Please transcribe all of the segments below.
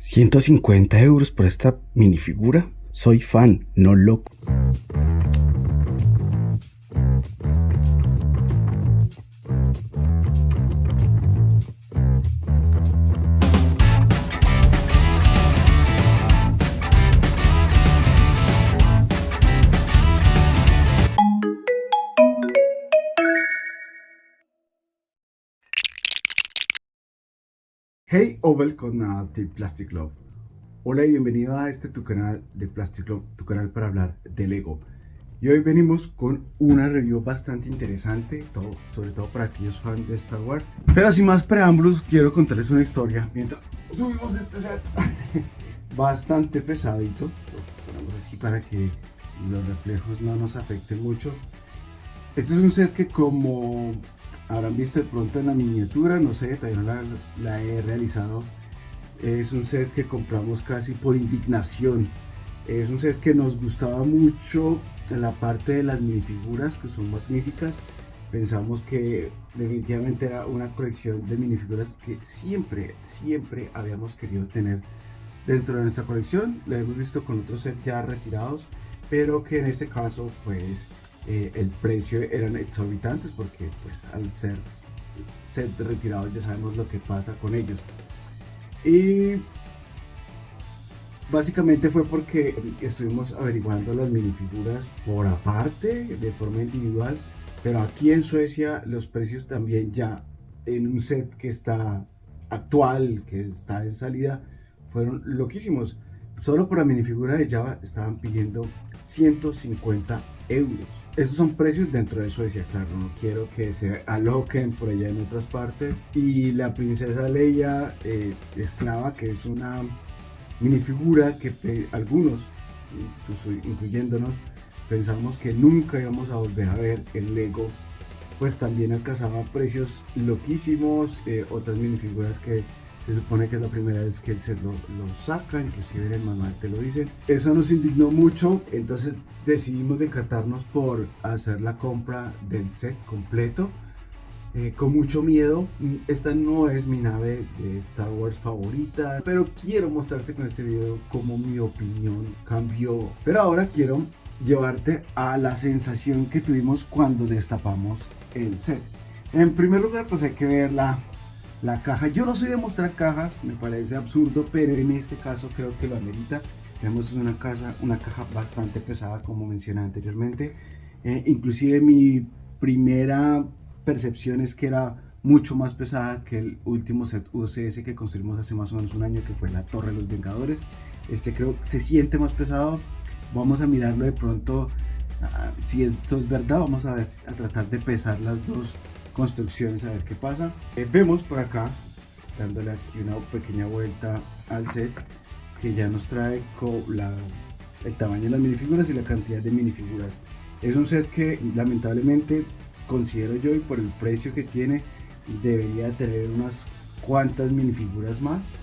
150 € por esta minifigura. Soy fan, no loco. Hey o välkomna till Plastic Love. Hola y bienvenido a tu canal de Plastic Love, tu canal para hablar de Lego. Y hoy venimos con una review bastante interesante, sobre todo para aquellos fans de Star Wars. Pero sin más preámbulos, quiero contarles una historia mientras subimos este set. Bastante pesadito, lo ponemos así para que los reflejos no nos afecten mucho. Este es un set que, como habrán visto de pronto en la miniatura, no sé, todavía no la he realizado. Es un set que compramos casi por indignación. Es un set que nos gustaba mucho en la parte de las minifiguras, que son magníficas. Pensamos que definitivamente era una colección de minifiguras que siempre habíamos querido tener dentro de nuestra colección. La hemos visto con otros sets ya retirados, pero que en este caso pues el precio eran exorbitantes, porque pues al ser set retirados ya sabemos lo que pasa con ellos. Y básicamente fue porque estuvimos averiguando las minifiguras por aparte, de forma individual, pero aquí en Suecia los precios también, ya en un set que está actual, que está en salida, fueron loquísimos. Solo por la minifigura de Java estaban pidiendo 150 €. Esos son precios dentro de Suecia, claro, no quiero que se aloquen por allá en otras partes. Y la princesa Leia esclava, que es una minifigura que algunos, incluso incluyéndonos, pensamos que nunca íbamos a volver a ver en Lego, pues también alcanzaba precios loquísimos. Otras minifiguras que se supone que es la primera vez que el set lo saca, inclusive en el manual te lo dicen. Eso nos indignó mucho, entonces decidimos decantarnos por hacer la compra del set completo. Con mucho miedo. Esta no es mi nave de Star Wars favorita, pero quiero mostrarte con este video cómo mi opinión cambió. Pero ahora quiero llevarte a la sensación que tuvimos cuando destapamos el set. En primer lugar, pues hay que ver la caja. Yo no soy de mostrar cajas, me parece absurdo, pero en este caso creo que lo amerita. Vemos una caja bastante pesada, como mencioné anteriormente. Inclusive mi primera percepción es que era mucho más pesada que el último set UCS que construimos hace más o menos un año, que fue la Torre de los Vengadores. Este creo que se siente más pesado. Vamos a mirarlo de pronto, si esto es verdad. Vamos a tratar de pesar las dos construcciones, a ver qué pasa. Vemos por acá, dándole aquí una pequeña vuelta al set, que ya nos trae el tamaño de las minifiguras y la cantidad de minifiguras. Es un set que lamentablemente considero yo, y por el precio que tiene, debería tener unas cuantas minifiguras más,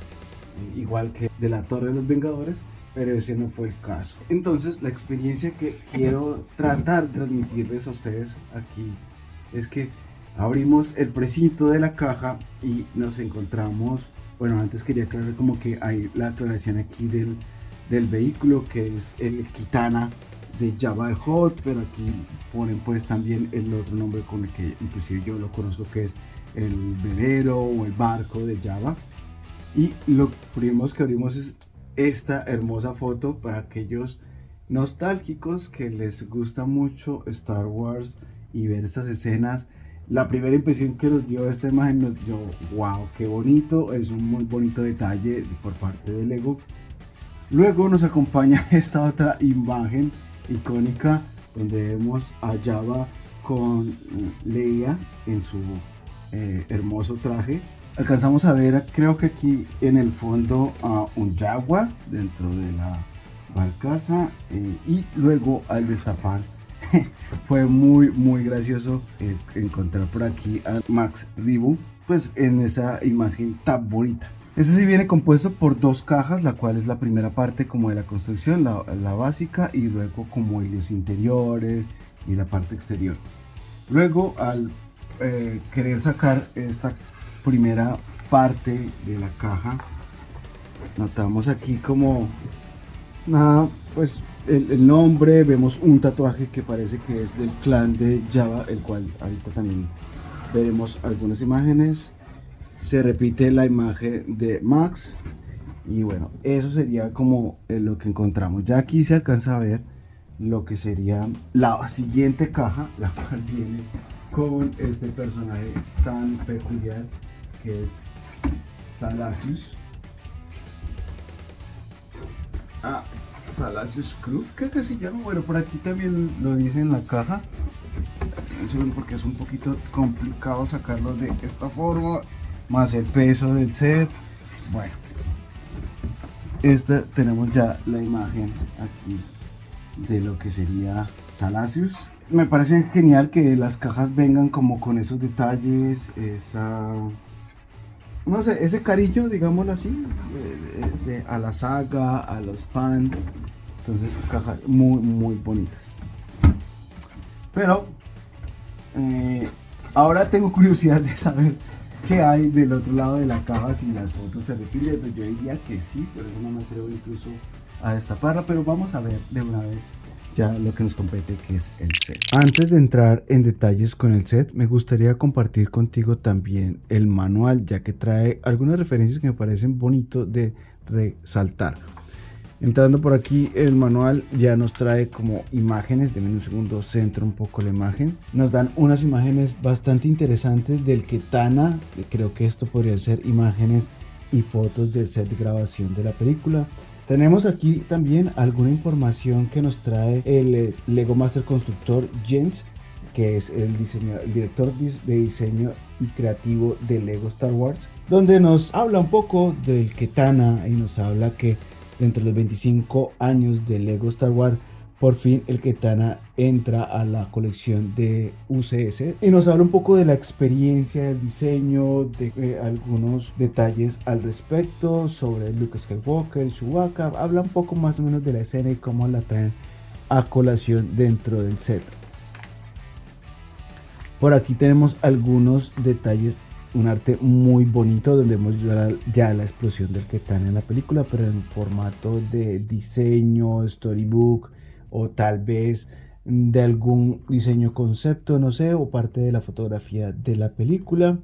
igual que de la Torre de los Vengadores, pero ese no fue el caso. Entonces la experiencia que quiero tratar de transmitirles a ustedes aquí es que abrimos el precinto de la caja y nos encontramos, bueno, antes quería aclarar como que hay la aclaración aquí del vehículo, que es el Kitana de Jabba the Hutt, pero aquí ponen pues también el otro nombre con el que inclusive yo lo conozco, que es el velero o el barco de Jabba. Y lo primero que abrimos es esta hermosa foto para aquellos nostálgicos que les gusta mucho Star Wars y ver estas escenas. La primera impresión que nos dio esta imagen, nos dio wow, qué bonito, es un muy bonito detalle por parte de Lego. Luego nos acompaña esta otra imagen icónica, donde vemos a Jabba con Leia en su hermoso traje. Alcanzamos a ver, creo que aquí en el fondo, a un Jaguar dentro de la barcaza, y luego al destapar fue muy gracioso encontrar por aquí a Max Ribu, pues en esa imagen tan bonita. Este sí viene compuesto por dos cajas, la cual es la primera parte como de la construcción, la básica, y luego como los interiores y la parte exterior. Luego, al querer sacar esta primera parte de la caja, Notamos aquí como nada, pues el nombre, vemos un tatuaje que parece que es del clan de Java, el cual ahorita también veremos algunas imágenes. Se repite la imagen de Max y bueno, eso sería como lo que encontramos. Ya aquí se alcanza a ver lo que sería la siguiente caja, la cual viene con este personaje tan peculiar que es Salacious. Salacious Crew, creo que se llama. Bueno, por aquí también lo dice en la caja. Porque es un poquito complicado sacarlo de esta forma, más el peso del set. Bueno, tenemos ya la imagen aquí de lo que sería Salacious. Me parece genial que las cajas vengan como con esos detalles, no sé, ese cariño, digámoslo así, a la saga, a los fans. Entonces, cajas muy bonitas. Pero ahora tengo curiosidad de saber qué hay del otro lado de la caja, si las fotos se reflejan. Yo diría que sí, por eso no me atrevo incluso a destaparla, pero vamos a ver de una vez ya lo que nos compete, que es el set. Antes de entrar en detalles con el set, me gustaría compartir contigo también el manual, ya que trae algunas referencias que me parecen bonitos de resaltar. Entrando por aquí, el manual ya nos trae como imágenes. Denme un segundo, centro un poco la imagen. Nos dan unas imágenes bastante interesantes del Ketana. Creo que esto podría ser imágenes y fotos del set de grabación de la película. Tenemos aquí también alguna información que nos trae el Lego Master Constructor Jens, que es el director de diseño y creativo de Lego Star Wars, donde nos habla un poco del Ketana y nos habla que dentro de los 25 años de Lego Star Wars, por fin el Ketana entra a la colección de UCS y nos habla un poco de la experiencia del diseño, de algunos detalles al respecto sobre Luke Skywalker, Chewbacca. Habla un poco más o menos de la escena y cómo la traen a colación dentro del set. Por aquí tenemos algunos detalles, un arte muy bonito donde vemos ya la explosión del Ketana en la película, pero en formato de diseño, storybook o tal vez de algún diseño concepto, no sé, o parte de la fotografía de la película.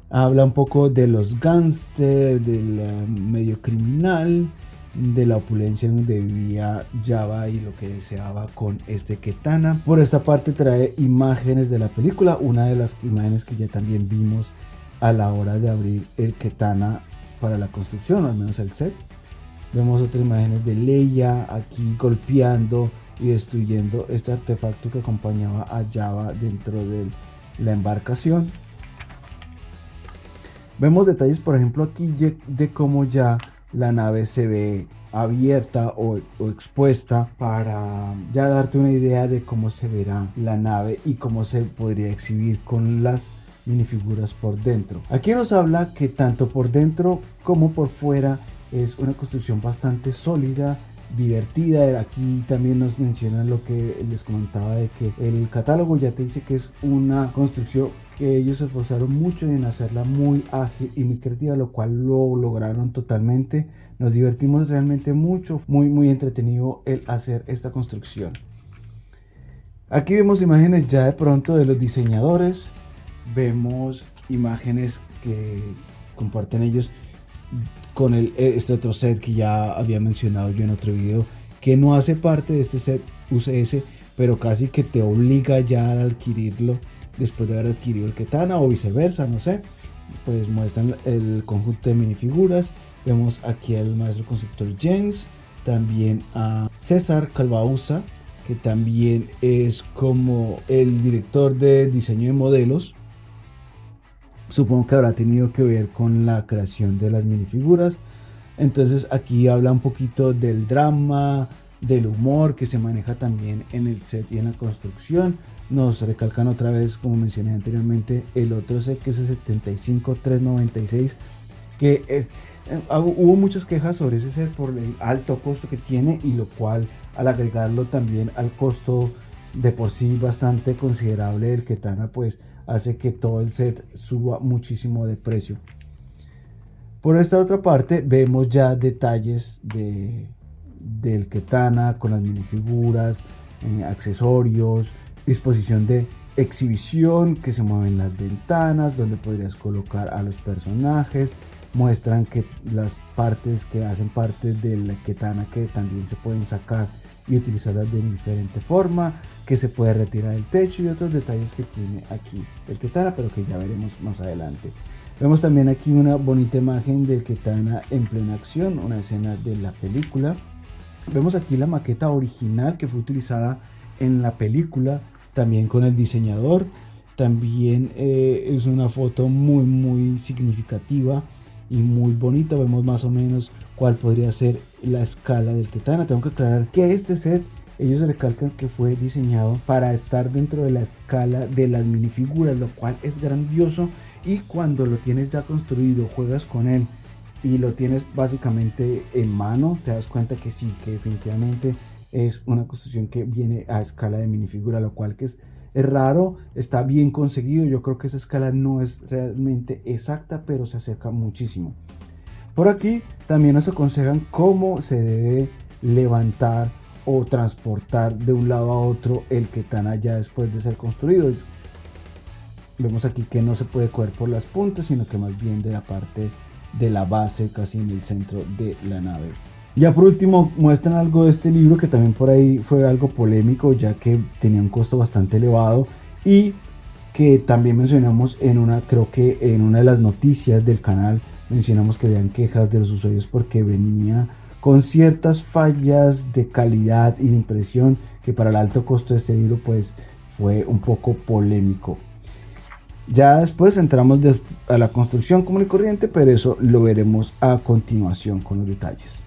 Habla un poco de los gángsters, del medio criminal, de la opulencia donde vivía Jabba y lo que deseaba con este Ketana. Por esta parte trae imágenes de la película, una de las imágenes que ya también vimos a la hora de abrir el Ketana para la construcción, o al menos el set. Vemos otras imágenes de Leia aquí golpeando y destruyendo este artefacto que acompañaba a Jabba dentro de la embarcación. Vemos detalles, por ejemplo, aquí de cómo ya la nave se ve abierta o expuesta, para ya darte una idea de cómo se verá la nave y cómo se podría exhibir con las minifiguras por dentro. Aquí nos habla que tanto por dentro como por fuera es una construcción bastante sólida, divertida. Aquí también nos mencionan lo que les comentaba, de que el catálogo ya te dice que es una construcción que ellos se esforzaron mucho en hacerla muy ágil y muy creativa, lo cual lo lograron totalmente. Nos divertimos realmente mucho, muy entretenido el hacer esta construcción. Aquí vemos imágenes ya de pronto de los diseñadores, vemos imágenes que comparten ellos con este otro set que ya había mencionado yo en otro video, que no hace parte de este set UCS, pero casi que te obliga ya a adquirirlo después de haber adquirido el Ketana, o viceversa, no sé. Pues muestran el conjunto de minifiguras. Vemos aquí al maestro constructor Jens, también a César Calvausa, que también es como el director de diseño de modelos. Supongo que habrá tenido que ver con la creación de las minifiguras. Entonces aquí habla un poquito del drama, del humor que se maneja también en el set y en la construcción. Nos recalcan otra vez, como mencioné anteriormente, el otro set, que es el 75396, que hubo muchas quejas sobre ese set por el alto costo que tiene, y lo cual, al agregarlo también al costo de por sí bastante considerable del Ketana, pues hace que todo el set suba muchísimo de precio. Por esta otra parte vemos ya detalles del Ketana con las minifiguras, accesorios, disposición de exhibición que se mueven las ventanas donde podrías colocar a los personajes. Muestran que las partes que hacen parte del Ketana que también se pueden sacar y utilizarlas de diferente forma, que se puede retirar el techo y otros detalles que tiene aquí el Ketana, pero que ya veremos más adelante. Vemos también aquí una bonita imagen del Ketana en plena acción, una escena de la película. Vemos aquí la maqueta original que fue utilizada en la película, también con el diseñador. También es una foto muy significativa y muy bonita. Vemos más o menos cuál podría ser la escala del Ketana. Tengo que aclarar que este set, ellos recalcan que fue diseñado para estar dentro de la escala de las minifiguras, lo cual es grandioso. Y cuando lo tienes ya construido, juegas con él y lo tienes básicamente en mano, te das cuenta que sí, que definitivamente es una construcción que viene a escala de minifigura, lo cual que es raro, está bien conseguido. Yo creo que esa escala no es realmente exacta, pero se acerca muchísimo. Por aquí también nos aconsejan cómo se debe levantar o transportar de un lado a otro el Ketana ya después de ser construido. Vemos aquí que no se puede coger por las puntas, sino que más bien de la parte de la base, casi en el centro de la nave. Ya por último muestran algo de este libro que también por ahí fue algo polémico, ya que tenía un costo bastante elevado y que también mencionamos creo que en una de las noticias del canal mencionamos que habían quejas de los usuarios porque venía con ciertas fallas de calidad y de impresión, que para el alto costo de este libro pues fue un poco polémico. Ya después entramos a la construcción común y corriente, pero eso lo veremos a continuación con los detalles.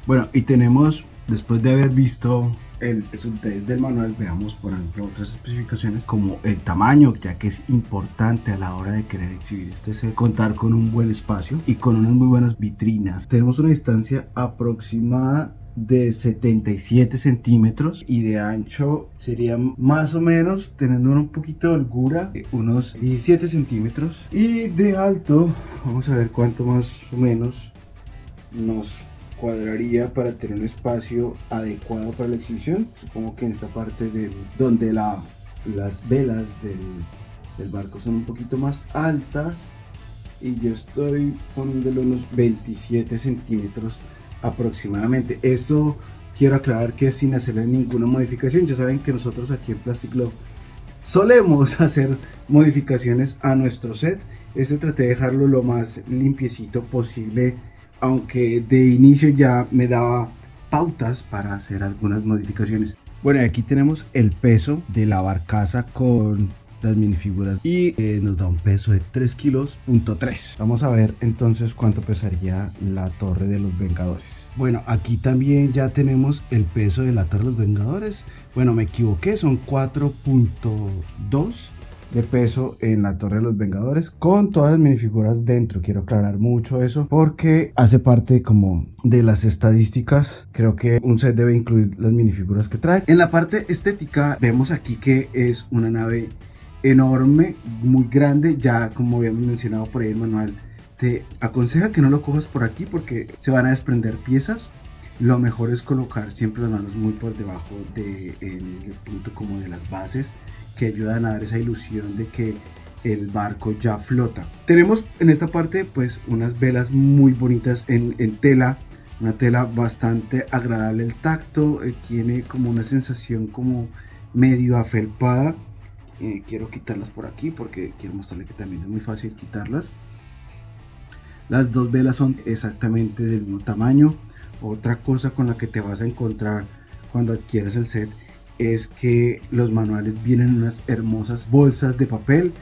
Bueno, y tenemos, después de haber visto esos detalles del manual, veamos por ejemplo otras especificaciones como el tamaño, ya que es importante a la hora de querer exhibir este set, contar con un buen espacio y con unas muy buenas vitrinas. Tenemos una distancia aproximada de 77 centímetros y de ancho sería más o menos, teniendo un poquito de holgura, unos 17 centímetros, y de alto vamos a ver cuánto más o menos nos cuadraría para tener un espacio adecuado para la exhibición. Supongo que en esta parte donde las velas del barco son un poquito más altas, y yo estoy poniéndole unos 27 centímetros aproximadamente. Esto quiero aclarar que es sin hacerle ninguna modificación. Ya saben que nosotros aquí en Plastic Love solemos hacer modificaciones a nuestro set. Traté de dejarlo lo más limpiecito posible, aunque de inicio ya me daba pautas para hacer algunas modificaciones. Bueno, aquí tenemos el peso de la barcaza con las minifiguras y nos da un peso de 3,3 kilos. Vamos a ver entonces cuánto pesaría la Torre de los Vengadores. Bueno, aquí también ya tenemos el peso de la Torre de los Vengadores. Bueno, me equivoqué, son 4,2 de peso en la Torre de los Vengadores, con todas las minifiguras dentro. Quiero aclarar mucho eso porque hace parte como de las estadísticas. Creo que un set debe incluir las minifiguras que trae. En la parte estética vemos aquí que es una nave enorme, muy grande. Ya como habíamos mencionado por ahí, el manual te aconseja que no lo cojas por aquí porque se van a desprender piezas. Lo mejor es colocar siempre las manos muy por debajo del punto como de las bases, que ayudan a dar esa ilusión de que el barco ya flota. Tenemos en esta parte pues unas velas muy bonitas en tela, una tela bastante agradable el tacto, tiene como una sensación como medio afelpada. Quiero quitarlas por aquí porque quiero mostrarle que también es muy fácil quitarlas. Las dos velas son exactamente del mismo tamaño. Otra cosa con la que te vas a encontrar cuando adquieres el set es que los manuales vienen en unas hermosas bolsas de papel.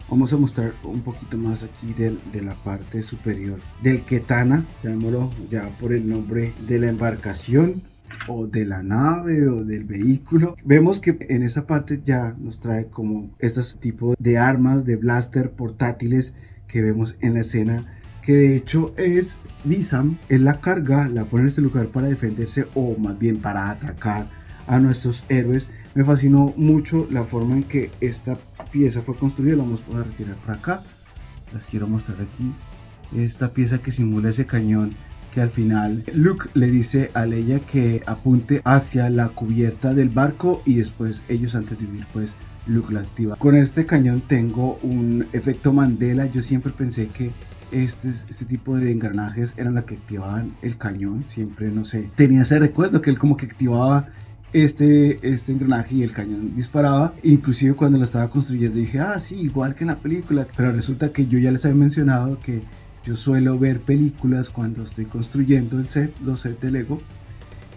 Vamos a mostrar un poquito más aquí de la parte superior del Ketana, llamémoslo ya por el nombre de la embarcación o de la nave o del vehículo. Vemos que en esta parte ya nos trae como estos tipos de armas de blaster portátiles que vemos en la escena, que de hecho es Visam, es la carga, la pone en este lugar para defenderse o más bien para atacar a nuestros héroes. Me fascinó mucho la forma en que esta pieza fue construida. La vamos a retirar por acá. las quiero mostrar aquí. Esta pieza que simula ese cañón que al final Luke le dice a Leia que apunte hacia la cubierta del barco y después ellos antes de huir pues Luke la activa. Con este cañón tengo un efecto Mandela. Yo siempre pensé que este tipo de engranajes eran los que activaban el cañón. Siempre, no sé, tenía ese recuerdo que él como que activaba este engranaje y el cañón disparaba. Inclusive cuando lo estaba construyendo dije, ah sí, igual que en la película. Pero resulta que yo ya les había mencionado que yo suelo ver películas cuando estoy construyendo los sets de Lego,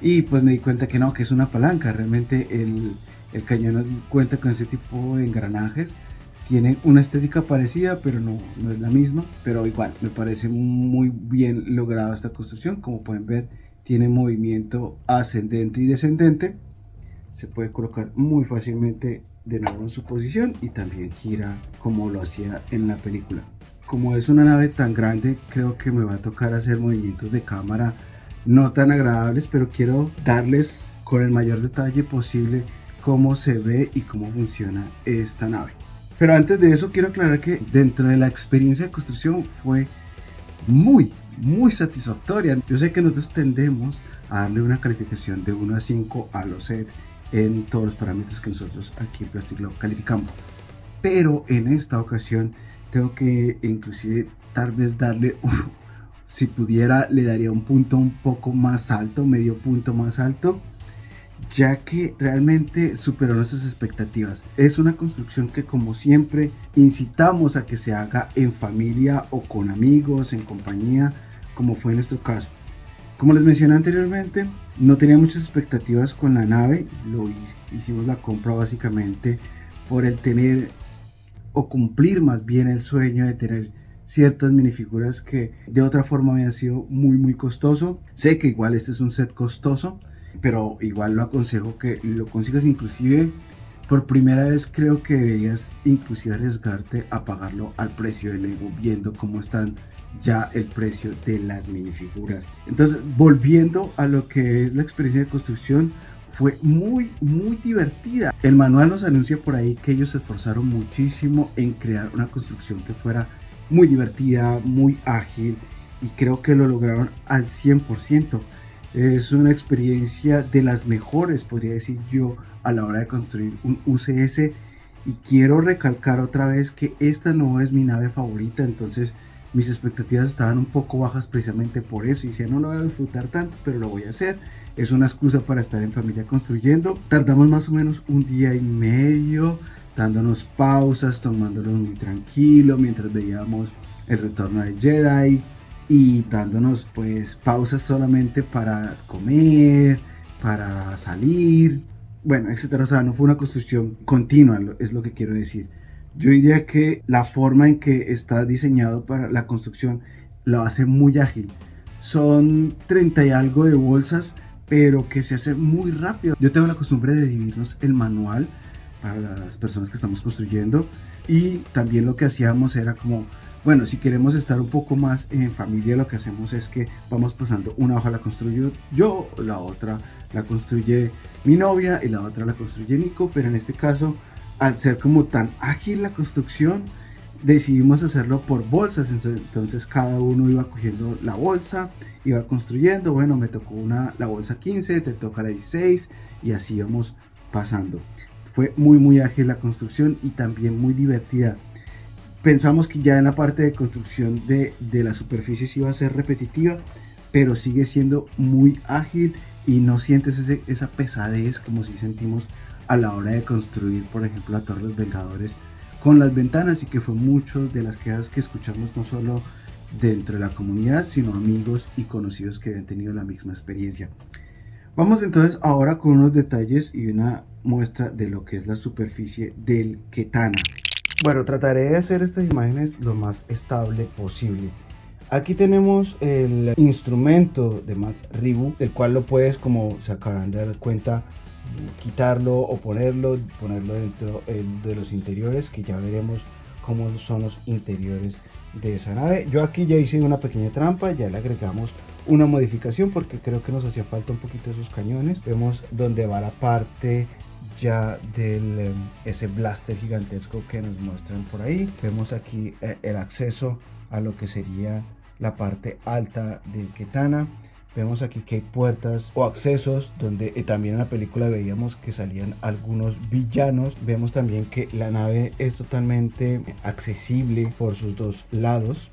y pues me di cuenta que no, que es una palanca. Realmente el cañón cuenta con ese tipo de engranajes. Tiene una estética parecida, pero no es la misma. Pero igual, me parece muy bien lograda esta construcción. Como pueden ver, tiene movimiento ascendente y descendente. Se puede colocar muy fácilmente de nuevo en su posición y también gira como lo hacía en la película. Como es una nave tan grande, creo que me va a tocar hacer movimientos de cámara no tan agradables, pero quiero darles con el mayor detalle posible cómo se ve y cómo funciona esta nave. Pero antes de eso quiero aclarar que dentro de la experiencia de construcción fue muy satisfactoria. Yo sé que nosotros tendemos a darle una calificación de 1 a 5 a los sets en todos los parámetros que nosotros aquí en Plastic Love calificamos, pero en esta ocasión tengo que inclusive tal vez darle si pudiera le daría un punto un poco más alto, medio punto más alto, ya que realmente superó nuestras expectativas. Es una construcción que, como siempre, incitamos a que se haga en familia o con amigos, en compañía, como fue en nuestro caso. Como les mencioné anteriormente, no tenía muchas expectativas con la nave. Hicimos la compra básicamente por el tener o cumplir más bien el sueño de tener ciertas minifiguras que de otra forma habían sido muy costoso. Sé que igual este es un set costoso, pero igual lo aconsejo que lo consigas. Inclusive por primera vez creo que deberías inclusive arriesgarte a pagarlo al precio del Lego, viendo cómo están ya el precio de las minifiguras. Entonces, volviendo a lo que es la experiencia de construcción, fue muy divertida. El manual nos anuncia por ahí que ellos se esforzaron muchísimo en crear una construcción que fuera muy divertida, muy ágil, y creo que lo lograron al 100%. Es una experiencia de las mejores, podría decir yo, a la hora de construir un UCS. Y quiero recalcar otra vez que esta no es mi nave favorita, entonces mis expectativas estaban un poco bajas precisamente por eso. Y si no lo voy a disfrutar tanto, pero lo voy a hacer. Es una excusa para estar en familia construyendo. Tardamos más o menos un día y medio, dándonos pausas, tomándolo muy tranquilo mientras veíamos el retorno del Jedi, y dándonos pues pausas solamente para comer, para salir, bueno, etcétera. O sea, no fue una construcción continua, es lo que quiero decir. Yo diría que la forma en que está diseñado para la construcción lo hace muy ágil. Son 30 y algo de bolsas, pero que se hace muy rápido. Yo tengo la costumbre de dividirnos el manual para las personas que estamos construyendo, y también lo que hacíamos era como, bueno, si queremos estar un poco más en familia, lo que hacemos es que vamos pasando una hoja la construyo yo, la otra la construye mi novia y la otra la construye Nico. Pero en este caso, al ser como tan ágil la construcción, decidimos hacerlo por bolsas. Entonces cada uno iba cogiendo la bolsa, iba construyendo. Bueno, me tocó la bolsa 15, te toca la 16, y así íbamos pasando. Fue muy ágil la construcción y también muy divertida. Pensamos que ya en la parte de construcción de las superficies iba a ser repetitiva, pero sigue siendo muy ágil y no sientes esa pesadez como si sentimos a la hora de construir, por ejemplo, la Torre de los Vengadores con las ventanas, y que fue mucho de las quejas que escuchamos no solo dentro de la comunidad, sino amigos y conocidos que habían tenido la misma experiencia. Vamos entonces ahora con unos detalles y una muestra de lo que es la superficie del Ketana. Bueno, trataré de hacer estas imágenes lo más estable posible. Aquí tenemos el instrumento de Max Ribu, del cual lo puedes, como se acabarán de dar cuenta, quitarlo o ponerlo dentro de los interiores, que ya veremos cómo son los interiores de esa nave. Yo aquí ya hice una pequeña trampa, ya le agregamos una modificación porque creo que nos hacía falta un poquito de esos cañones. Vemos donde va la parte ya del ese blaster gigantesco que nos muestran por ahí. Vemos aquí el acceso a lo que sería la parte alta del Ketana. Vemos aquí que hay puertas o accesos donde también en la película veíamos que salían algunos villanos. Vemos también que la nave es totalmente accesible por sus dos lados.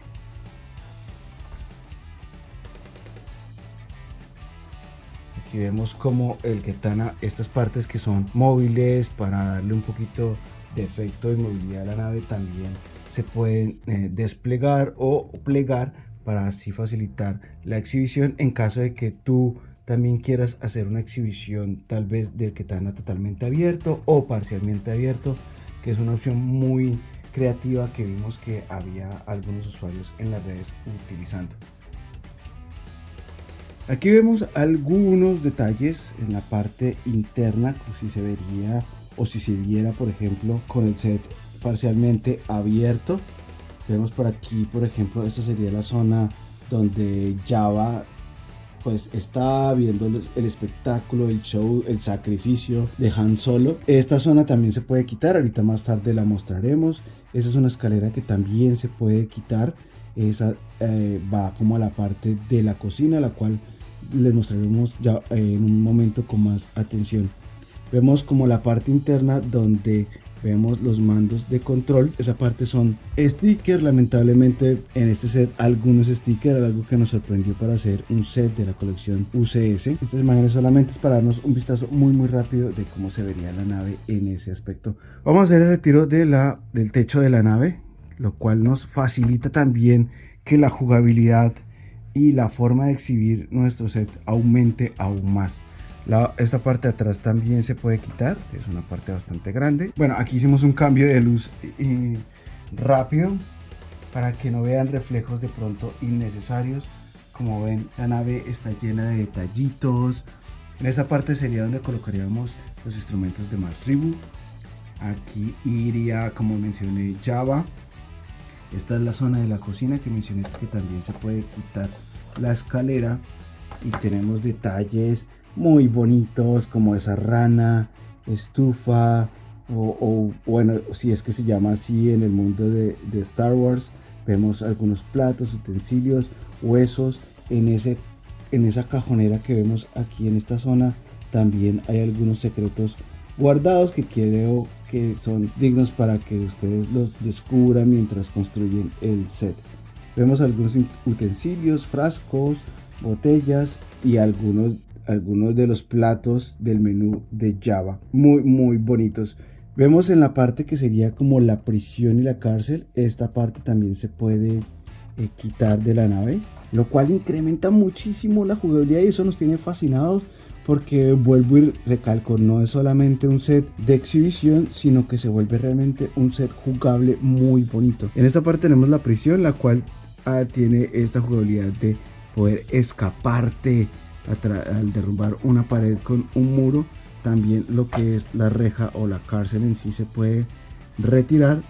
Aquí vemos como el Ketana, estas partes que son móviles para darle un poquito de efecto de movilidad a la nave, también se pueden desplegar o plegar para así facilitar la exhibición en caso de que tú también quieras hacer una exhibición tal vez del Ketana totalmente abierto o parcialmente abierto, que es una opción muy creativa que vimos que había algunos usuarios en las redes utilizando. Aquí vemos algunos detalles en la parte interna, como si se vería o si se viera, por ejemplo, con el set parcialmente abierto. Vemos por aquí, por ejemplo, esta sería la zona donde Jabba pues está viendo el espectáculo, el show, el sacrificio de Han Solo. Esta zona también se puede quitar, ahorita más tarde la mostraremos. Esa es una escalera que también se puede quitar. Esa va como a la parte de la cocina, la cual les mostraremos ya en un momento con más atención. Vemos como la parte interna donde vemos los mandos de control. Esa parte son stickers. Lamentablemente en este set algunos stickers, algo que nos sorprendió para hacer un set de la colección UCS. Estas imágenes solamente es para darnos un vistazo muy rápido de cómo se vería la nave en ese aspecto. Vamos a hacer el retiro del techo de la nave, lo cual nos facilita también que la jugabilidad y la forma de exhibir nuestro set aumente aún más. Esta parte de atrás también se puede quitar, es una parte bastante grande. Bueno, aquí hicimos un cambio de luz rápido para que no vean reflejos de pronto innecesarios. Como ven, la nave está llena de detallitos. En esta parte sería donde colocaríamos los instrumentos de Maz Reboot. Aquí iría, como mencioné, Jabba. Esta es la zona de la cocina que mencioné, que también se puede quitar la escalera, y tenemos detalles muy bonitos como esa rana, estufa, o bueno, si es que se llama así en el mundo de Star Wars. Vemos algunos platos, utensilios, huesos. En esa cajonera que vemos aquí en esta zona también hay algunos secretos guardados que creo que son dignos para que ustedes los descubran mientras construyen el set. Vemos algunos utensilios, frascos, botellas y algunos de los platos del menú de Jabba, muy bonitos. Vemos en la parte que sería como la prisión y la cárcel, esta parte también se puede quitar de la nave, lo cual incrementa muchísimo la jugabilidad y eso nos tiene fascinados, porque vuelvo y recalco, no es solamente un set de exhibición, sino que se vuelve realmente un set jugable muy bonito. En esta parte tenemos la prisión, la cual tiene esta jugabilidad de poder escaparte al derrumbar una pared con un muro. También lo que es la reja o la cárcel en sí se puede retirar.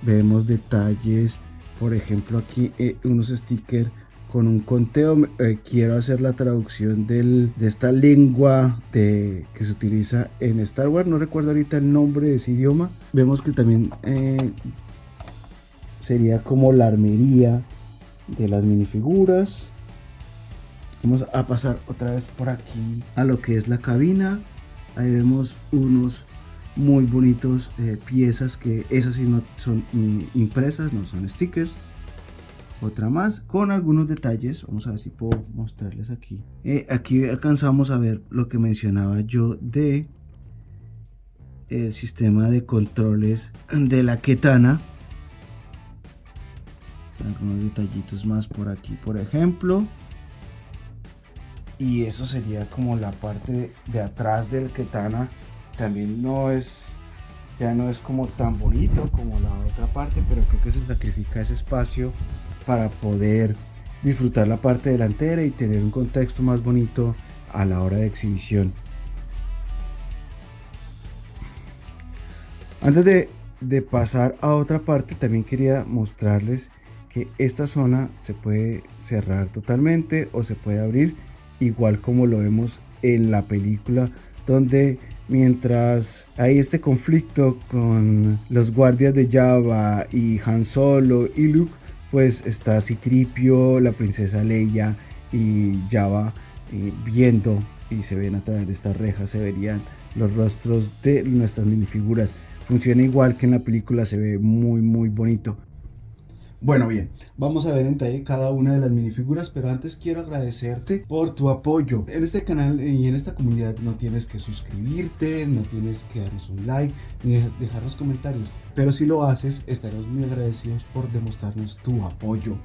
Vemos detalles, por ejemplo aquí unos stickers con un conteo. Quiero hacer la traducción de esta lengua que se utiliza en Star Wars, no recuerdo ahorita el nombre de ese idioma. Vemos que también sería como la armería de las minifiguras. Vamos a pasar otra vez por aquí a lo que es la cabina. Ahí vemos unos muy bonitos piezas, que esas sí no son impresas, no son stickers. Otra más con algunos detalles. Vamos a ver si puedo mostrarles aquí. Aquí alcanzamos a ver lo que mencionaba yo de el sistema de controles de la Ketana. Algunos detallitos más por aquí, por ejemplo. Y eso sería como la parte de atrás del Ketana. También ya no es como tan bonito como la otra parte, pero creo que se sacrifica ese espacio para poder disfrutar la parte delantera y tener un contexto más bonito a la hora de exhibición. Antes de pasar a otra parte, también quería mostrarles que esta zona se puede cerrar totalmente o se puede abrir, igual como lo vemos en la película, donde Mientras hay este conflicto con los guardias de Jabba y Han Solo y Luke, pues está Citripio, la princesa Leia y Jabba viendo, y se ven a través de estas rejas, se verían los rostros de nuestras minifiguras. Funciona igual que en la película, se ve muy bonito. Bueno, bien, vamos a ver en detalle cada una de las minifiguras, pero antes quiero agradecerte por tu apoyo. En este canal y en esta comunidad no tienes que suscribirte, no tienes que darnos un like, ni dejar los comentarios, pero si lo haces, estaremos muy agradecidos por demostrarnos tu apoyo.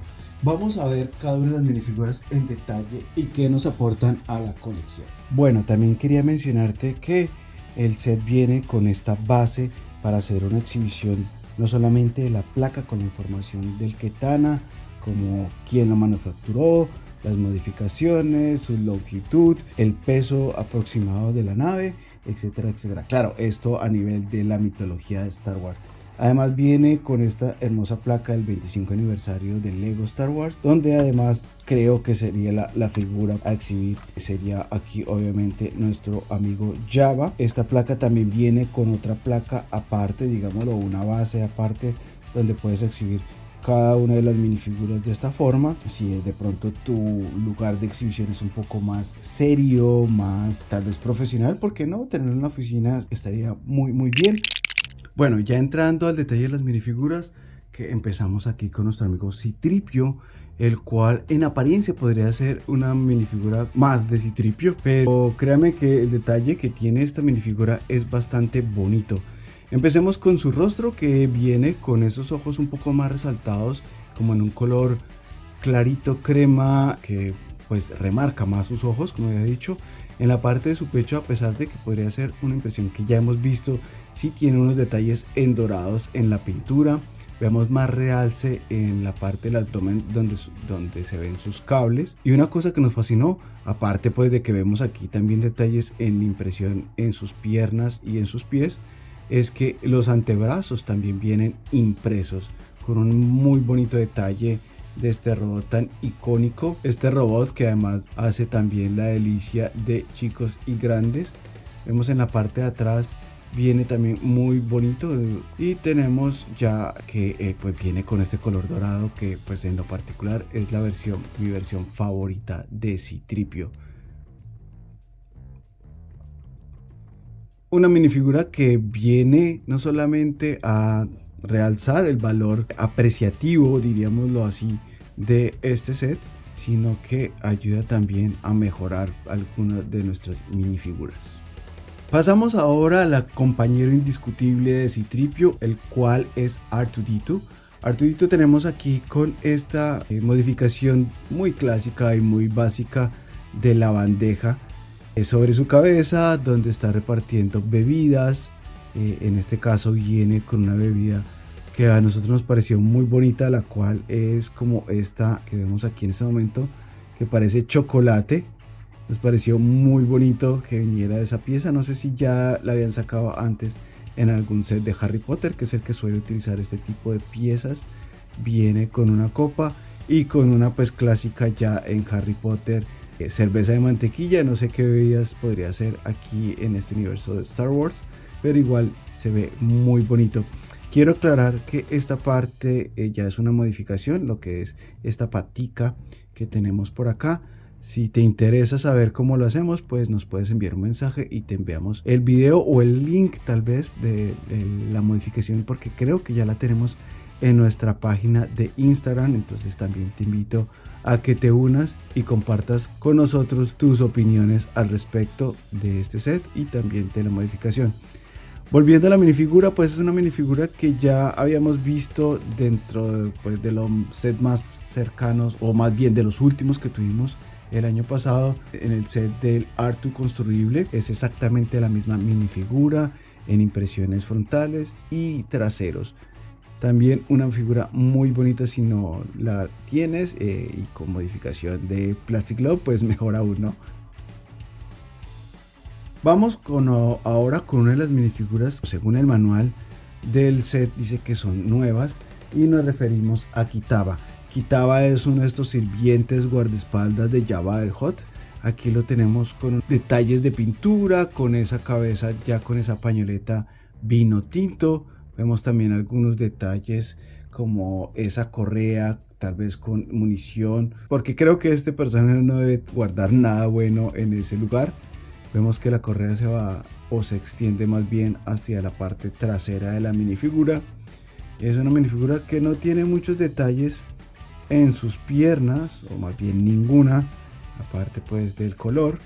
Vamos a ver cada una de las minifiguras en detalle y qué nos aportan a la colección. Bueno, también quería mencionarte que el set viene con esta base para hacer una exhibición, no solamente de la placa con la información del Ketana, como quién lo manufacturó, las modificaciones, su longitud, el peso aproximado de la nave, etcétera, etcétera. Claro, esto a nivel de la mitología de Star Wars. Además viene con esta hermosa placa del 25 aniversario de Lego Star Wars, donde además creo que sería la figura a exhibir, sería aquí obviamente nuestro amigo Jabba. Esta placa también viene con otra placa aparte, digámoslo, una base aparte, donde puedes exhibir cada una de las minifiguras de esta forma. Si de pronto tu lugar de exhibición es un poco más serio, más tal vez profesional, ¿por qué no? Tenerlo en la oficina estaría muy bien. Bueno, ya entrando al detalle de las minifiguras, que empezamos aquí con nuestro amigo Citripio, el cual en apariencia podría ser una minifigura más de Citripio, pero créanme que el detalle que tiene esta minifigura es bastante bonito. Empecemos con su rostro, que viene con esos ojos un poco más resaltados, como en un color clarito crema, que pues remarca más sus ojos, como ya he dicho. En la parte de su pecho, a pesar de que podría ser una impresión que ya hemos visto, sí tiene unos detalles en dorados en la pintura. Vemos más realce en la parte del abdomen donde se ven sus cables. Y una cosa que nos fascinó, aparte pues de que vemos aquí también detalles en la impresión en sus piernas y en sus pies, es que los antebrazos también vienen impresos con un muy bonito detalle de este robot tan icónico, este robot que además hace también la delicia de chicos y grandes. Vemos en la parte de atrás, viene también muy bonito, y tenemos ya que pues viene con este color dorado, que pues en lo particular es mi versión favorita de Citripio. Una minifigura que viene no solamente a realzar el valor apreciativo, diríamoslo así, de este set, sino que ayuda también a mejorar algunas de nuestras minifiguras. Pasamos ahora al compañero indiscutible de Citripio, el cual es R2-D2. R2-D2 tenemos aquí con esta modificación muy clásica y muy básica de la bandeja sobre su cabeza, donde está repartiendo bebidas. En este caso viene con una bebida que a nosotros nos pareció muy bonita, la cual es como esta que vemos aquí en este momento, que parece chocolate. Nos pareció muy bonito que viniera de esa pieza. No sé si ya la habían sacado antes en algún set de Harry Potter, que es el que suele utilizar este tipo de piezas. Viene con una copa y con una pues clásica ya en Harry Potter, cerveza de mantequilla. No sé qué bebidas podría ser aquí en este universo de Star Wars, pero igual se ve muy bonito. Quiero aclarar que esta parte ya es una modificación, lo que es esta patica que tenemos por acá. Si te interesa saber cómo lo hacemos, pues nos puedes enviar un mensaje y te enviamos el video o el link tal vez de la modificación, porque creo que ya la tenemos en nuestra página de Instagram. Entonces también te invito a que te unas y compartas con nosotros tus opiniones al respecto de este set y también de la modificación. Volviendo a la minifigura, pues es una minifigura que ya habíamos visto dentro pues, de los sets más cercanos, o más bien de los últimos que tuvimos el año pasado, en el set del R2 construible. Es exactamente la misma minifigura en impresiones frontales y traseros. También una figura muy bonita si no la tienes, y con modificación de Plastic Love, pues mejor aún, ¿no? Vamos ahora con una de las minifiguras. Según el manual del set dice que son nuevas, y nos referimos a Kitava. Kitava es uno de estos sirvientes guardaespaldas de Jabba el Hutt. Aquí lo tenemos con detalles de pintura, con esa cabeza ya con esa pañoleta vino tinto. Vemos también algunos detalles como esa correa, tal vez con munición, porque creo que este personaje no debe guardar nada bueno en ese lugar. Vemos que la correa se va o se extiende más bien hacia la parte trasera de la minifigura. Es una minifigura que no tiene muchos detalles en sus piernas, o más bien ninguna, aparte pues del color,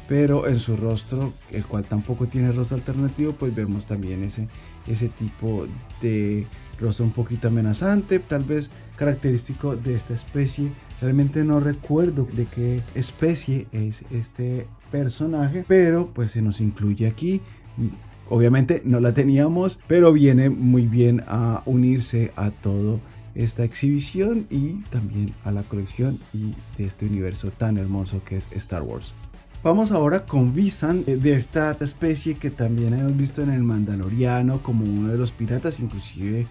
pero en su rostro, el cual tampoco tiene rostro alternativo, pues vemos también ese tipo de rostro un poquito amenazante, tal vez característico de esta especie. Realmente no recuerdo de qué especie es este personaje, pero pues se nos incluye aquí. Obviamente no la teníamos, pero viene muy bien a unirse a todo esta exhibición y también a la colección y de este universo tan hermoso que es Star Wars. Vamos ahora con Visan, de esta especie que también hemos visto en el Mandaloriano como uno de los piratas, inclusive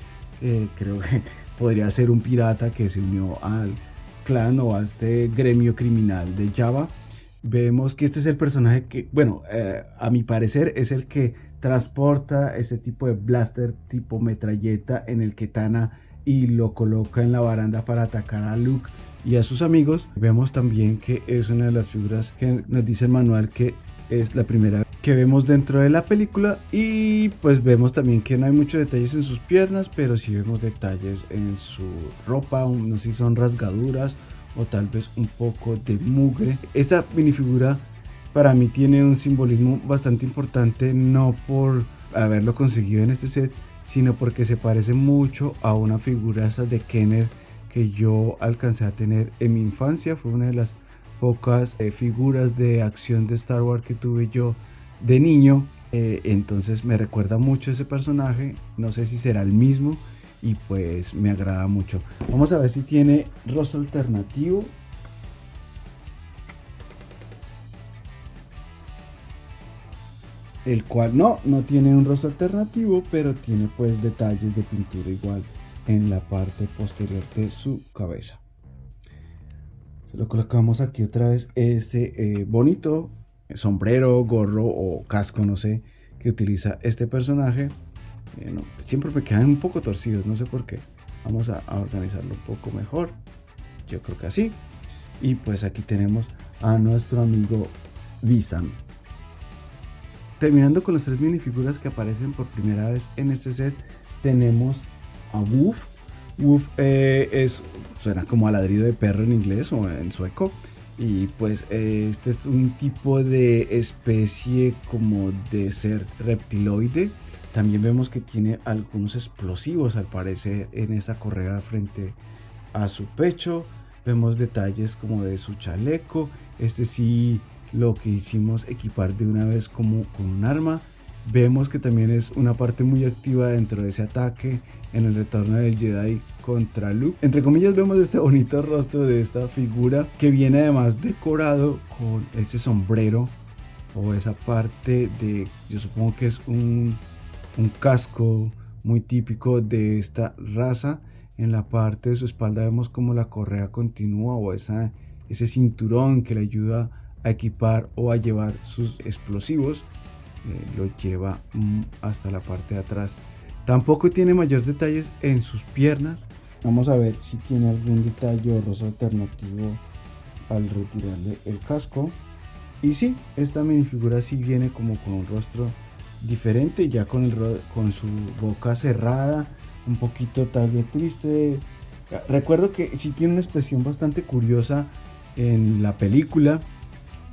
creo que podría ser un pirata que se unió al clan o a este gremio criminal de Jabba. Vemos que este es el personaje que, bueno, a mi parecer es el que transporta este tipo de blaster tipo metralleta en el que Tana y lo coloca en la baranda para atacar a Luke y a sus amigos. Vemos también que es una de las figuras que nos dice el manual que es la primera que vemos dentro de la película, y pues vemos también que no hay muchos detalles en sus piernas, pero sí vemos detalles en su ropa, no sé si son rasgaduras o tal vez un poco de mugre. Esta minifigura para mí tiene un simbolismo bastante importante, no por haberlo conseguido en este set, sino porque se parece mucho a una figura esa de Kenner que yo alcancé a tener en mi infancia. Fue una de las pocas figuras de acción de Star Wars que tuve yo de niño, entonces me recuerda mucho ese personaje. No sé si será el mismo y pues me agrada mucho. Vamos a ver si tiene rostro alternativo. El cual no tiene un rostro alternativo, pero tiene pues detalles de pintura igual en la parte posterior de su cabeza. Se lo colocamos aquí otra vez, ese bonito sombrero, gorro o casco, no sé, que utiliza este personaje. No, siempre me quedan un poco torcidos, no sé por qué. Vamos a organizarlo un poco mejor. Yo creo que así. Y pues aquí tenemos a nuestro amigo Visan. Terminando con las tres minifiguras que aparecen por primera vez en este set, tenemos a Woof. Woof suena como a ladrido de perro en inglés o en sueco. Y pues este es un tipo de especie como de ser reptiloide. También vemos que tiene algunos explosivos al parecer en esa correa frente a su pecho. Vemos detalles como de su chaleco. Este sí lo que hicimos equipar de una vez como con un arma. Vemos que también es una parte muy activa dentro de ese ataque en el retorno del Jedi contra Luke. Entre comillas vemos este bonito rostro de esta figura que viene además decorado con ese sombrero o esa parte de, yo supongo que es un casco muy típico de esta raza. En la parte de su espalda vemos como la correa continúa o ese cinturón que le ayuda a equipar o a llevar sus explosivos. Lo lleva hasta la parte de atrás. Tampoco tiene mayor detalles en sus piernas. Vamos a ver si tiene algún detalle o rostro alternativo al retirarle el casco. Y sí, esta minifigura sí viene como con un rostro diferente, ya con su boca cerrada, un poquito tal vez triste. Recuerdo que sí tiene una expresión bastante curiosa en la película.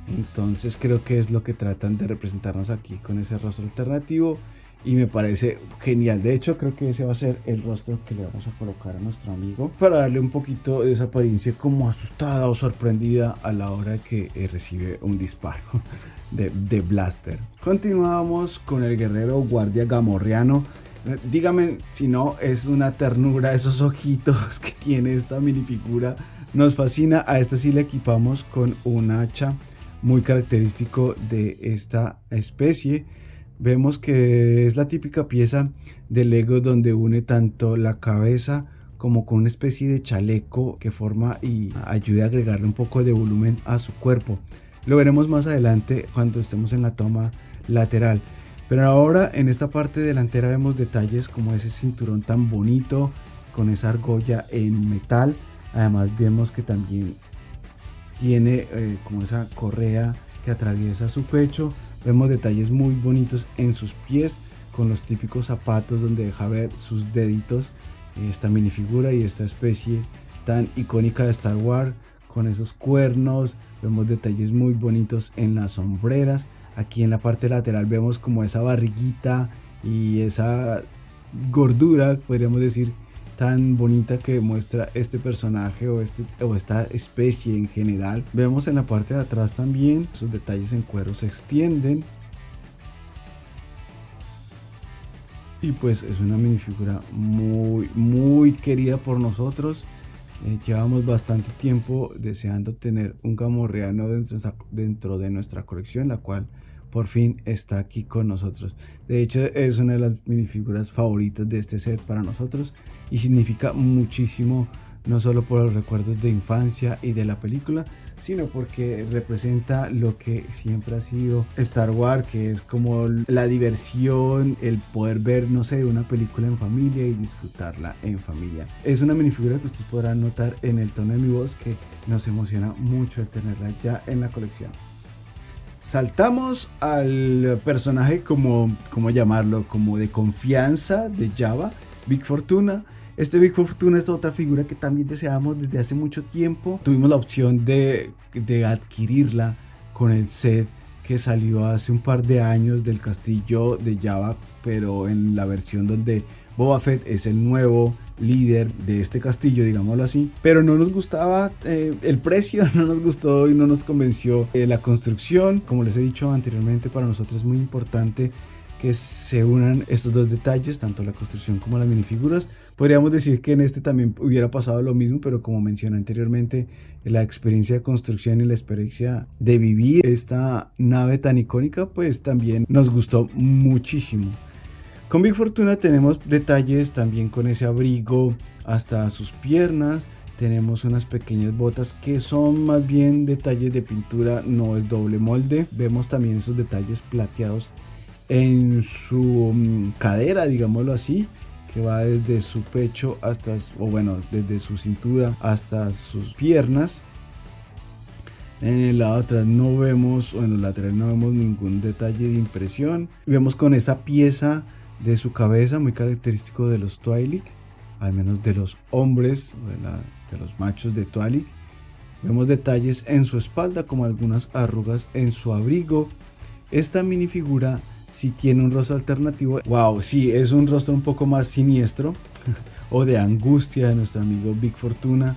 Entonces creo que es lo que tratan de representarnos aquí con ese rostro alternativo y me parece genial. De hecho creo que ese va a ser el rostro que le vamos a colocar a nuestro amigo para darle un poquito de esa apariencia como asustada o sorprendida a la hora que recibe un disparo de blaster. Continuamos con el guerrero guardia gamorreano. Dígame si no es una ternura esos ojitos que tiene esta minifigura. Nos fascina. A esta sí le equipamos con un hacha muy característico de esta especie. Vemos que es la típica pieza de Lego donde une tanto la cabeza como con una especie de chaleco que forma y ayuda a agregarle un poco de volumen a su cuerpo. Lo veremos más adelante cuando estemos en la toma lateral. Pero ahora en esta parte delantera vemos detalles como ese cinturón tan bonito con esa argolla en metal. Además vemos que también tiene como esa correa que atraviesa su pecho. Vemos detalles muy bonitos en sus pies con los típicos zapatos donde deja ver sus deditos. Esta minifigura y esta especie tan icónica de Star Wars con esos cuernos. Vemos detalles muy bonitos en las sombreras. Aquí en la parte lateral vemos como esa barriguita y esa gordura, podríamos decir, tan bonita que muestra este personaje o esta especie en general. Vemos en la parte de atrás también esos detalles en cuero se extienden. Y pues es una minifigura muy querida por nosotros. Llevamos bastante tiempo deseando tener un gamorreano dentro de nuestra colección, la cual por fin está aquí con nosotros. De hecho es una de las minifiguras favoritas de este set para nosotros y significa muchísimo, no solo por los recuerdos de infancia y de la película, sino porque representa lo que siempre ha sido Star Wars, que es como la diversión, el poder ver, no sé, una película en familia y disfrutarla en familia. Es una minifigura que ustedes podrán notar en el tono de mi voz que nos emociona mucho el tenerla ya en la colección. Saltamos al personaje como llamarlo, como de confianza de Jabba, Big Fortuna. Este Big Fortuna es otra figura que también deseábamos desde hace mucho tiempo. Tuvimos la opción de adquirirla con el set que salió hace un par de años del castillo de Jabba, pero en la versión donde Boba Fett es el nuevo líder de este castillo, digámoslo así. Pero no nos gustaba el precio, no nos gustó y no nos convenció la construcción. Como les he dicho anteriormente, para nosotros es muy importante que se unan estos dos detalles, tanto la construcción como las minifiguras. Podríamos decir que en este también hubiera pasado lo mismo, pero como mencioné anteriormente, la experiencia de construcción y la experiencia de vivir esta nave tan icónica, pues también nos gustó muchísimo. Con Big Fortuna tenemos detalles también con ese abrigo hasta sus piernas. Tenemos unas pequeñas botas que son más bien detalles de pintura, no es doble molde. Vemos también esos detalles plateados en su cadera, digámoslo así, que va desde su pecho hasta, desde su cintura hasta sus piernas. En el lado atrás no vemos, o en los laterales no vemos ningún detalle de impresión. Vemos con esa pieza de su cabeza, muy característico de los Twi'lek, al menos de los hombres, de los machos de Twi'lek. Vemos detalles en su espalda, como algunas arrugas en su abrigo. Esta minifigura sí tiene un rostro alternativo. Wow, sí, es un rostro un poco más siniestro o de angustia de nuestro amigo Big Fortuna,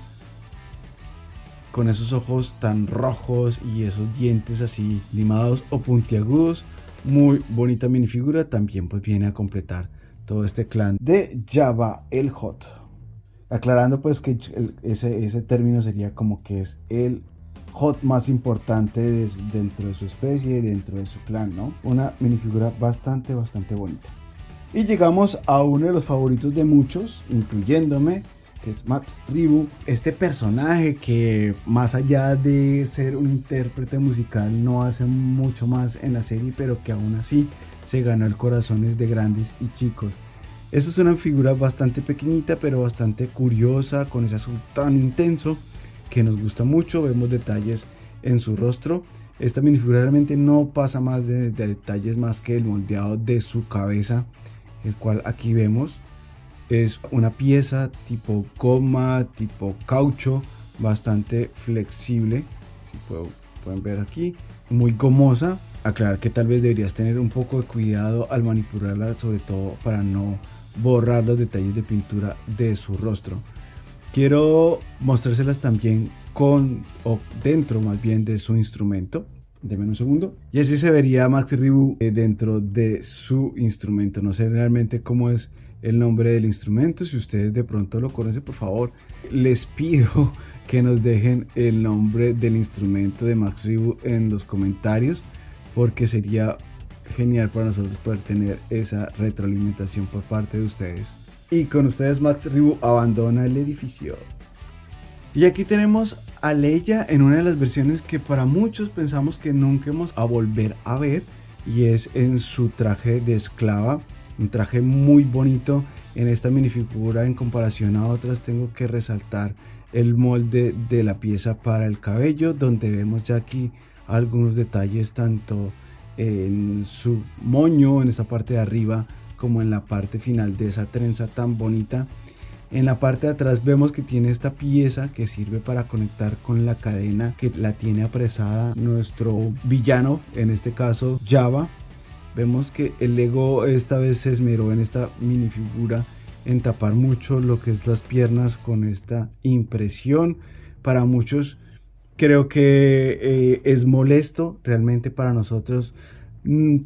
con esos ojos tan rojos y esos dientes así limados o puntiagudos. Muy bonita minifigura, también pues viene a completar todo este clan de Jabba el Hutt. Aclarando pues que ese término sería como que es el Hutt más importante dentro de su especie, dentro de su clan, ¿no? Una minifigura bastante bonita. Y llegamos a uno de los favoritos de muchos, incluyéndome, que es Max Rebo. Este personaje que, más allá de ser un intérprete musical, no hace mucho más en la serie, pero que aún así se ganó el corazones de grandes y chicos. Esta es una figura bastante pequeñita, pero bastante curiosa, con ese azul tan intenso que nos gusta mucho. Vemos detalles en su rostro. Esta minifigura realmente no pasa más de detalles más que el moldeado de su cabeza, el cual aquí vemos. Es una pieza tipo goma, tipo caucho, bastante flexible, si pueden ver aquí, muy gomosa. Aclarar que tal vez deberías tener un poco de cuidado al manipularla, sobre todo para no borrar los detalles de pintura de su rostro. Quiero mostrárselas también dentro más bien de su instrumento. Deme un segundo. Y así se vería Max Rebo dentro de su instrumento. No sé realmente cómo es el nombre del instrumento. Si ustedes de pronto lo conocen, por favor, les pido que nos dejen el nombre del instrumento de Max Rebo en los comentarios, porque sería genial para nosotros poder tener esa retroalimentación por parte de ustedes. Y con ustedes, Max Rebo abandona el edificio. Y aquí tenemos a Leia en una de las versiones que para muchos pensamos que nunca vamos a volver a ver, y es en su traje de esclava, un traje muy bonito. En esta minifigura, en comparación a otras, tengo que resaltar el molde de la pieza para el cabello, donde vemos ya aquí algunos detalles tanto en su moño, en esta parte de arriba, como en la parte final de esa trenza tan bonita. En la parte de atrás vemos que tiene esta pieza que sirve para conectar con la cadena que la tiene apresada nuestro villano, en este caso Jabba. Vemos que el Lego esta vez se esmeró en esta minifigura en tapar mucho lo que es las piernas con esta impresión. Para muchos creo que es molesto, realmente para nosotros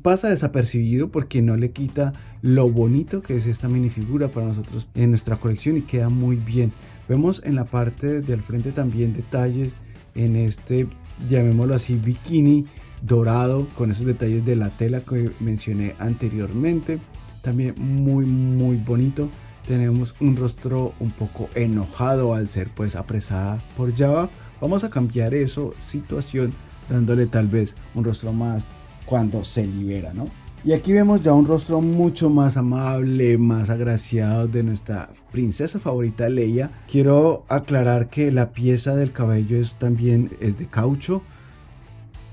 pasa desapercibido porque no le quita lo bonito que es esta minifigura para nosotros en nuestra colección, y queda muy bien. Vemos en la parte del frente también detalles en este, llamémoslo así, bikini dorado con esos detalles de la tela que mencioné anteriormente. También muy bonito. Tenemos un rostro un poco enojado al ser pues apresada por Jabba. Vamos a cambiar eso, situación, dándole tal vez un rostro más cuando se libera, ¿no? Y aquí vemos ya un rostro mucho más amable, más agraciado de nuestra princesa favorita Leia. Quiero aclarar que la pieza del cabello también es de caucho,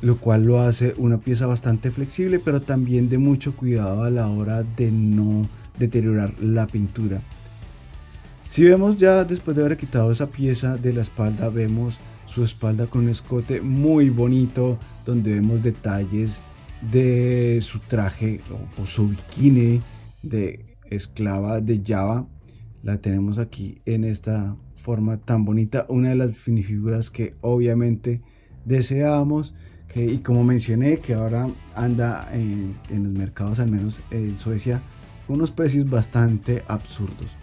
lo cual lo hace una pieza bastante flexible, pero también de mucho cuidado a la hora de no deteriorar la pintura. Si vemos ya después de haber quitado esa pieza de la espalda, vemos su espalda con un escote muy bonito, donde vemos detalles de su traje o su bikini de esclava de Jabba. La tenemos aquí en esta forma tan bonita, una de las minifiguras que obviamente deseábamos, y como mencioné, que ahora anda en los mercados, al menos en Suecia, con unos precios bastante absurdos.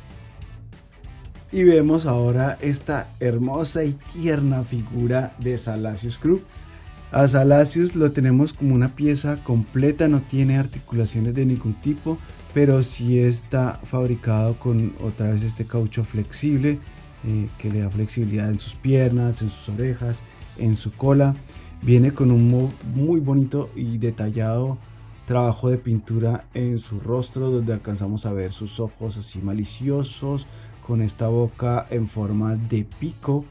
Y vemos ahora esta hermosa y tierna figura de Salacious Crub. A Salacious lo tenemos como una pieza completa, no tiene articulaciones de ningún tipo, pero sí está fabricado con otra vez este caucho flexible que le da flexibilidad en sus piernas, en sus orejas, en su cola. Viene con un muy bonito y detallado trabajo de pintura en su rostro, donde alcanzamos a ver sus ojos así maliciosos, con esta boca en forma de pico.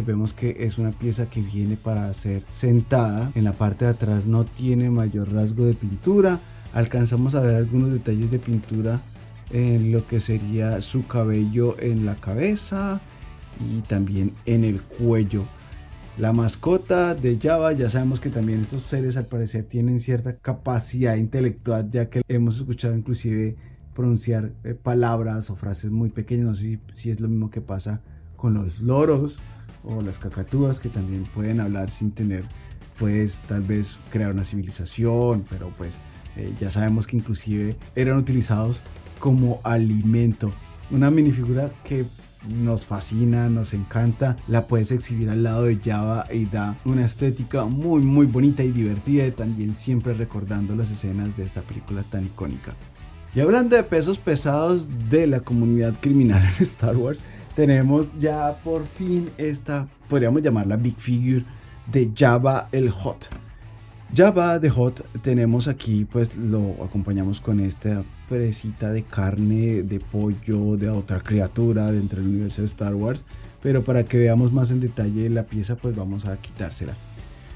Vemos que es una pieza que viene para ser sentada. En la parte de atrás no tiene mayor rasgo de pintura. Alcanzamos a ver algunos detalles de pintura en lo que sería su cabello en la cabeza y también en el cuello. La mascota de Jabba, ya sabemos que también estos seres al parecer tienen cierta capacidad intelectual, ya que hemos escuchado inclusive pronunciar palabras o frases muy pequeñas. No sé si es lo mismo que pasa con los loros o las cacatúas, que también pueden hablar sin tener pues tal vez crear una civilización, pero pues ya sabemos que inclusive eran utilizados como alimento. Una minifigura que nos fascina, nos encanta. La puedes exhibir al lado de Jabba y da una estética muy bonita y divertida, y también siempre recordando las escenas de esta película tan icónica. Y hablando de pesos pesados de la comunidad criminal en Star Wars, tenemos ya por fin esta, podríamos llamarla Big Figure de Jabba el Hutt. Jabba the Hutt, tenemos aquí, pues lo acompañamos con esta presita de carne de pollo de otra criatura dentro del universo de Star Wars, pero para que veamos más en detalle la pieza, pues vamos a quitársela.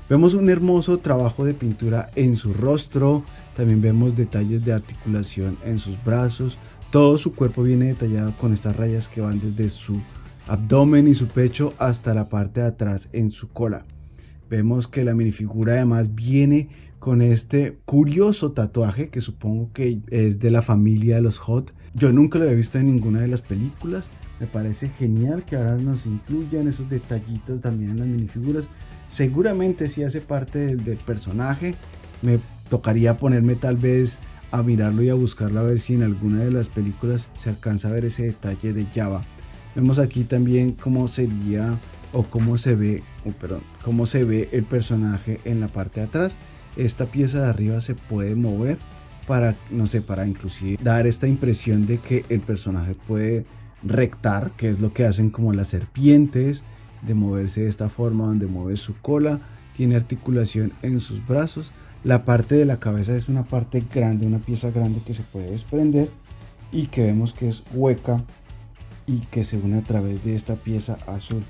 Vemos un hermoso trabajo de pintura en su rostro, también vemos detalles de articulación en sus brazos. Todo su cuerpo viene detallado con estas rayas que van desde su abdomen y su pecho hasta la parte de atrás en su cola. Vemos que la minifigura además viene con este curioso tatuaje que supongo que es de la familia de los Hutt. Yo nunca lo había visto en ninguna de las películas. Me parece genial que ahora nos incluyan esos detallitos también en las minifiguras. Seguramente sí hace parte del personaje. Me tocaría ponerme tal vez a mirarlo y a buscarlo a ver si en alguna de las películas se alcanza a ver ese detalle de Jabba. Vemos aquí también cómo sería o cómo se ve el personaje en la parte de atrás. Esta pieza de arriba se puede mover para, no sé, para inclusive dar esta impresión de que el personaje puede rectar, que es lo que hacen como las serpientes. de moverse de esta forma, donde mueve su cola, tiene articulación en sus brazos. La parte de la cabeza es una parte grande, una pieza grande que se puede desprender y que vemos que es hueca y que se une a través de esta pieza azul.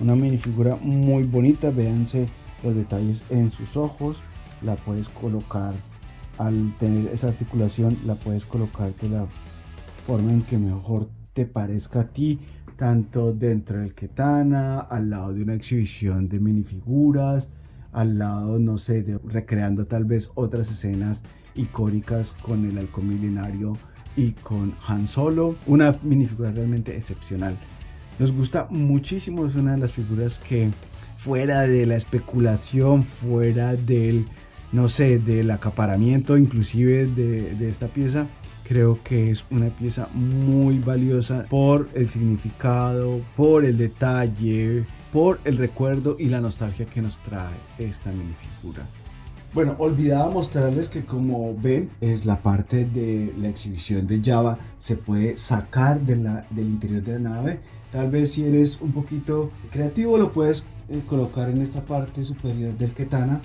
Una minifigura muy bonita, véanse los detalles en sus ojos. La puedes colocar, al tener esa articulación, la puedes colocar de la forma en que mejor te parezca a ti, tanto dentro del Ketana, al lado de una exhibición de minifiguras, al lado, no sé, de recreando tal vez otras escenas icónicas con el Halcón Milenario y con Han Solo. Una minifigura realmente excepcional. Nos gusta muchísimo, es una de las figuras que, fuera de la especulación, fuera del, no sé, del acaparamiento inclusive de esta pieza, creo que es una pieza muy valiosa por el significado, por el detalle, por el recuerdo y la nostalgia que nos trae esta minifigura. Bueno, olvidaba mostrarles que, como ven, es la parte de la exhibición de Jabba, se puede sacar del interior de la nave. Tal vez si eres un poquito creativo lo puedes colocar en esta parte superior del Ketana,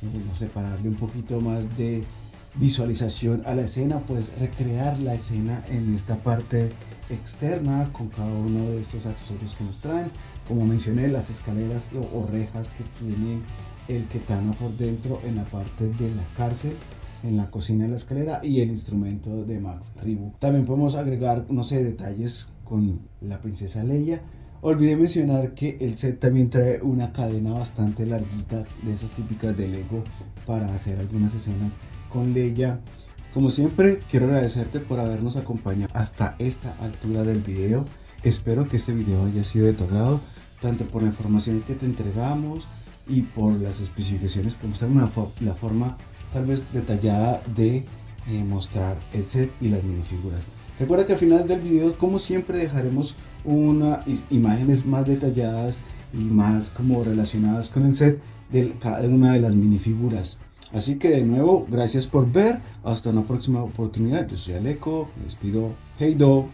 no sé, para darle un poquito más de visualización a la escena. Puedes recrear la escena en esta parte externa con cada uno de estos accesorios que nos traen. Como mencioné, las escaleras o rejas que tiene el Ketana por dentro en la parte de la cárcel, en la cocina de la escalera, y el instrumento de Max Ribu. También podemos agregar, no sé, detalles con la princesa Leia. Olvidé mencionar que el set también trae una cadena bastante larguita, de esas típicas de Lego, para hacer algunas escenas con Leia. Como siempre, quiero agradecerte por habernos acompañado hasta esta altura del video. Espero que este video haya sido de tu agrado, tanto por la información que te entregamos y por las especificaciones que mostraron, la forma tal vez detallada de mostrar el set y las minifiguras. Recuerda que al final del video, como siempre, dejaremos unas imágenes más detalladas y más como relacionadas con el set de cada una de las minifiguras. Así que, de nuevo, gracias por ver. Hasta una próxima oportunidad. Yo soy Aleco, me despido. Hey do.